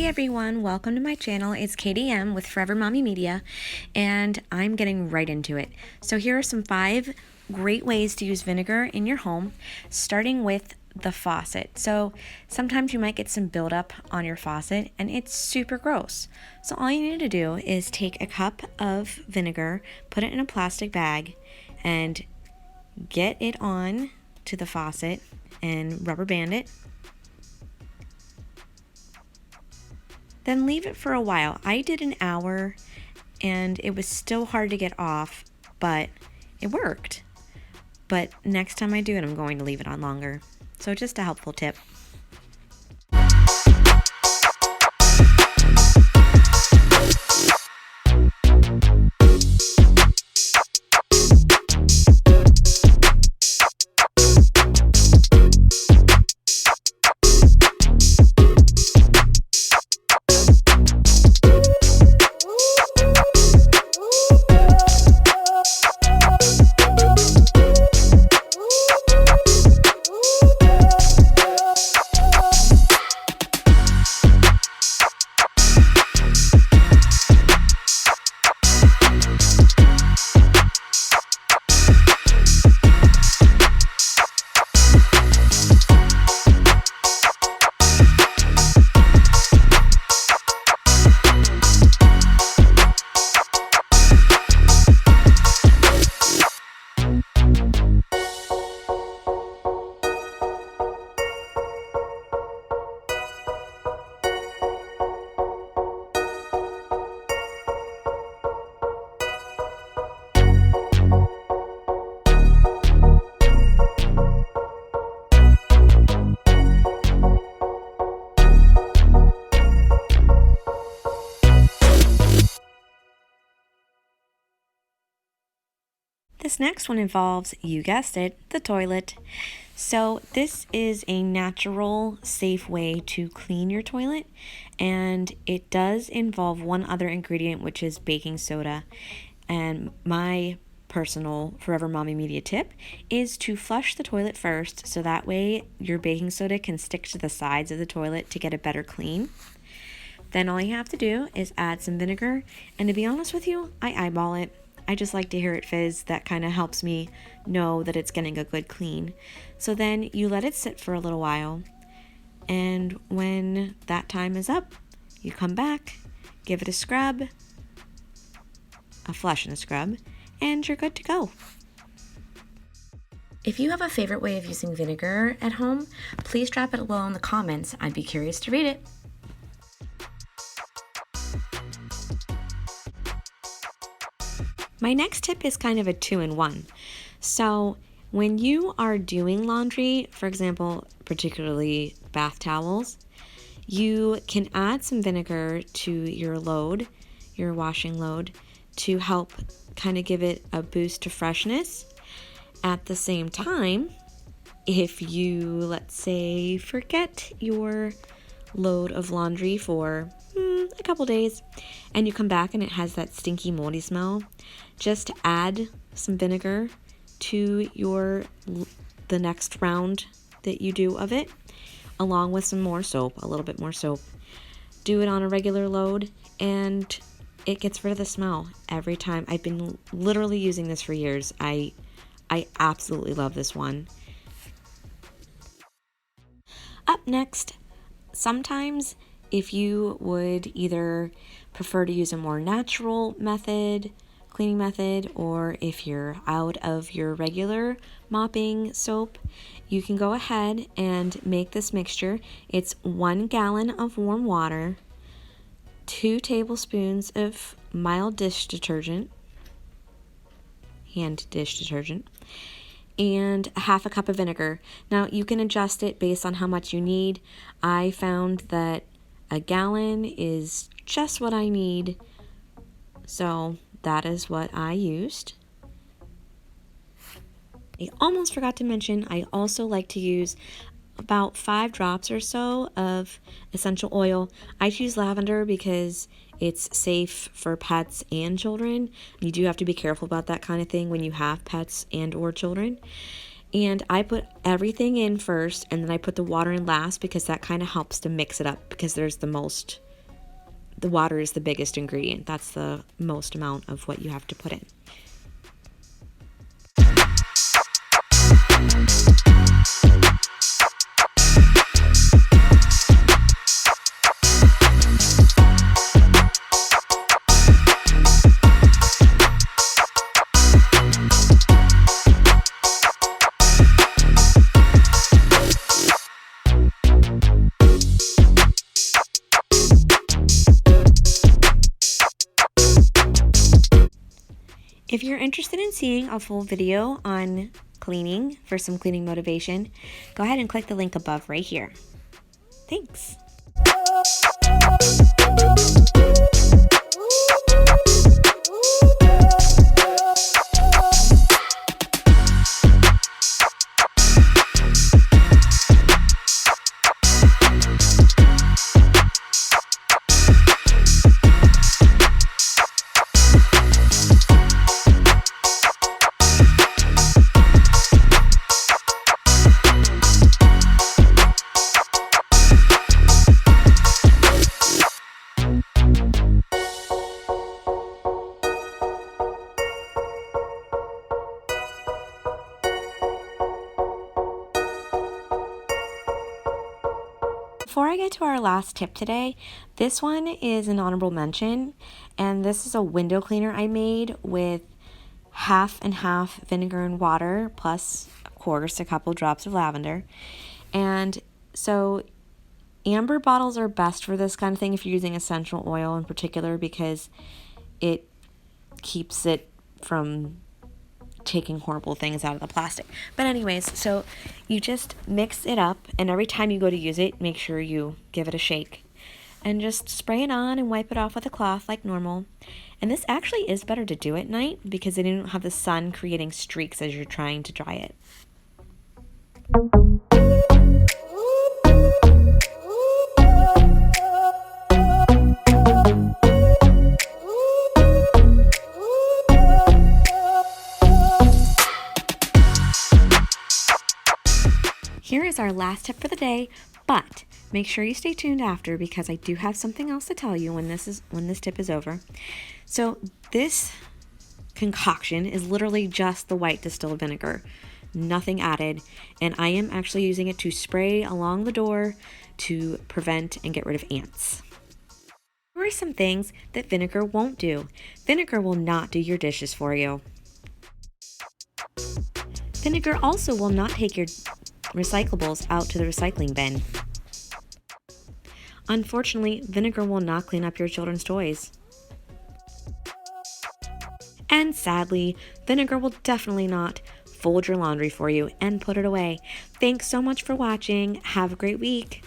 Hey everyone, welcome to my channel. It's KDM with Forever Mommy Media, and I'm getting right into it. So here are some 5 great ways to use vinegar in your home, starting with the faucet. So sometimes you might get some buildup on your faucet and it's super gross. So all you need to do is take a cup of vinegar, put it in a plastic bag, and get it on to the faucet and rubber band it. Then leave it for a while. I did an hour and it was still hard to get off, but it worked. But next time I do it, I'm going to leave it on longer. So just a helpful tip. This next one involves, you guessed it, the toilet. So this is a natural, safe way to clean your toilet, and it does involve one other ingredient, which is baking soda. And my personal Forever Mommy Media tip is to flush the toilet first, so that way your baking soda can stick to the sides of the toilet to get a better clean. Then all you have to do is add some vinegar, and to be honest with you, I eyeball it. I just like to hear it fizz. That kind of helps me know that it's getting a good clean. So then you let it sit for a little while, and when that time is up, you come back, give it a scrub, a flush and a scrub, and you're good to go. If you have a favorite way of using vinegar at home, please drop it below in the comments. I'd be curious to read it. My next tip is kind of a 2-in-1. So when you are doing laundry, for example, particularly bath towels, you can add some vinegar to your load, your washing load, to help kind of give it a boost to freshness. At the same time, if you, let's say, forget your load of laundry for a couple days and you come back and it has that stinky moldy smell, just add some vinegar to the next round that you do of it, along with some more soap, a little bit more soap. Do it on a regular load and it gets rid of the smell every time. I've been literally using this for years. I absolutely love this one. Up next, sometimes if you would either prefer to use a more natural cleaning method, or if you're out of your regular mopping soap, you can go ahead and make this mixture. It's 1 gallon of warm water, 2 tablespoons of mild dish detergent, hand dish detergent, and a half a cup of vinegar. Now you can adjust it based on how much you need. I found that a gallon is just what I need, so that is what I used. I almost forgot to mention, I also like to use about 5 drops or so of essential oil. I choose lavender because it's safe for pets and children. You do have to be careful about that kind of thing when you have pets and or children. And I put everything in first and then I put the water in last because that kind of helps to mix it up because there's the most the water is the biggest ingredient. That's the most amount of what you have to put in. If you're interested in seeing a full video on cleaning for some cleaning motivation, go ahead and click the link above right here. Thanks. Before I get to our last tip today, this one is an honorable mention, and this is a window cleaner I made with half and half vinegar and water, plus, of course, a couple drops of lavender. And so amber bottles are best for this kind of thing if you're using essential oil in particular, because it keeps it from taking horrible things out of the plastic. But anyways, so you just mix it up, and every time you go to use it, make sure you give it a shake. And just spray it on and wipe it off with a cloth like normal. And this actually is better to do at night because then you don't have the sun creating streaks as you're trying to dry it. Here is our last tip for the day, but make sure you stay tuned after because I do have something else to tell you when this tip is over. So this concoction is literally just the white distilled vinegar, nothing added, and I am actually using it to spray along the door to prevent and get rid of ants. Here are some things that vinegar won't do. Vinegar will not do your dishes for you. Vinegar also will not take your recyclables out to the recycling bin. Unfortunately, vinegar will not clean up your children's toys. And sadly, vinegar will definitely not fold your laundry for you and put it away. Thanks so much for watching. Have a great week.